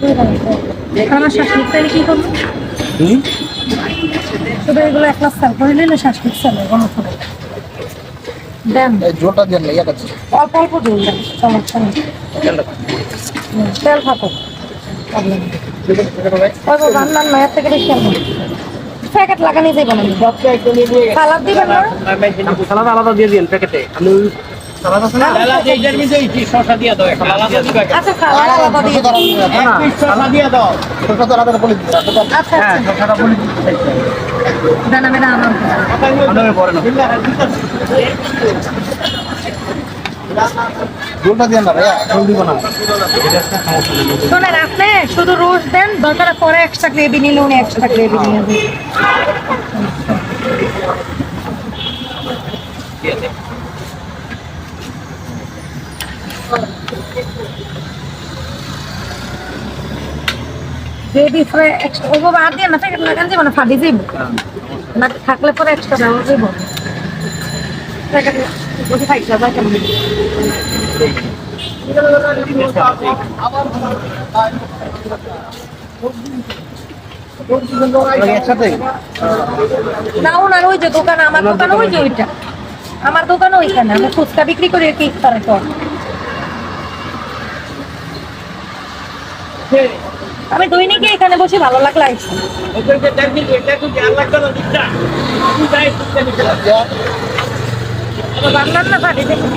আমার শাশুড়ি তাহলে কি করবো? শুধু এগুলো এক লাখ সেল করে নিলে শাশুড়ি সেলে কোনো করে দেন। জোরটা দেন না, ইয়াটা অল্প অল্প জল দেন, সমস্যা নেই। তেল থাকুক, রান্নার নয়ের থেকে বেশি আনবেন। প্যাকেট লাগানি যাইব না, সালাদ দিবেন না? সালাদ আলাদা দিয়ে দিন প্যাকেটে। আমি সালাদ আছে না, সালাদ এইটার মধ্যে এই শসা দিয়ে দাও, সালাদ আছে প্যাকেট। আচ্ছা সালাদ আলাদা দিয়ে দাও, এক পিস শসা দিয়ে দাও। শসা তো আলাদা বলে দিন। আচ্ছা হ্যাঁ, শসাটা বলে দিন। দেন আমি না আমার আলাদা পরে না। জলটা দেন না ভাইয়া, জল দিব না। শোনেন, আপনি শুধু রোজ দেন, দরকার পরে এক্সট্রা গ্রেভি নিলে উনি এক্সট্রা গ্রেভি নিয়ে যাবে। গ্রেভি ফ্রাই এক্সট্রা ওভাবে আর দিয়ে না, প্যাকেট লাগান যাবে না, ফাটি যাইব না, থাকলে পরে এক্সট্রা দেওয়া যাইব। প্যাকেট বসে খাইতে হবে কেমন একসাথে না, ওনার ওই যে দোকান, আমার দোকান ওই যে ওইটা, আমার দোকান ওইখানে, আমি ফুচকা বিক্রি করি কি ইফতারের পর। আমি দৈনিক এখানে বসে ভালো লাগলে আইছি। বাংলার না ফাটি দেখি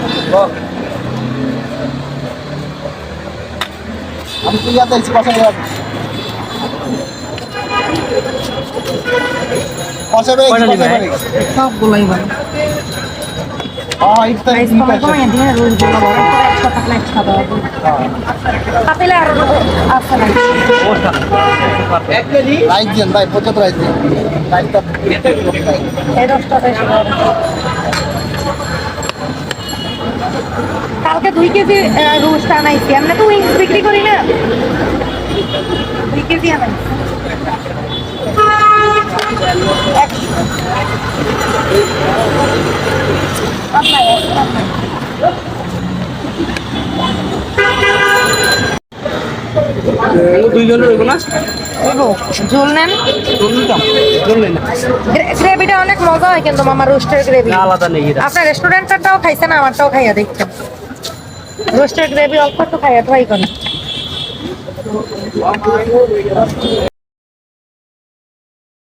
আমি তো ইয়াতে আছি পাশে সবগুলোই ভালো। রাইস দেন ভাই, পর্যাপ্ত রাইস দেন। কালকে 2 কেজি রোস্ট আনাইছি, আমরা তো উইংস বিক্রি করি না, 2 কেজি আনাইছি। ঝোল নেন, গ্রেভিটা অনেক মজা হয় কিন্তু মামা, রোস্টের গ্রেভি আলাদা নেই। আপনার রেস্টুরেন্টটাও খাইছেন, আমারটাও খাইয়া দেখছেন। রোস্টের গ্রেভি অল্প একটু খাইয়া ট্রাই করেন।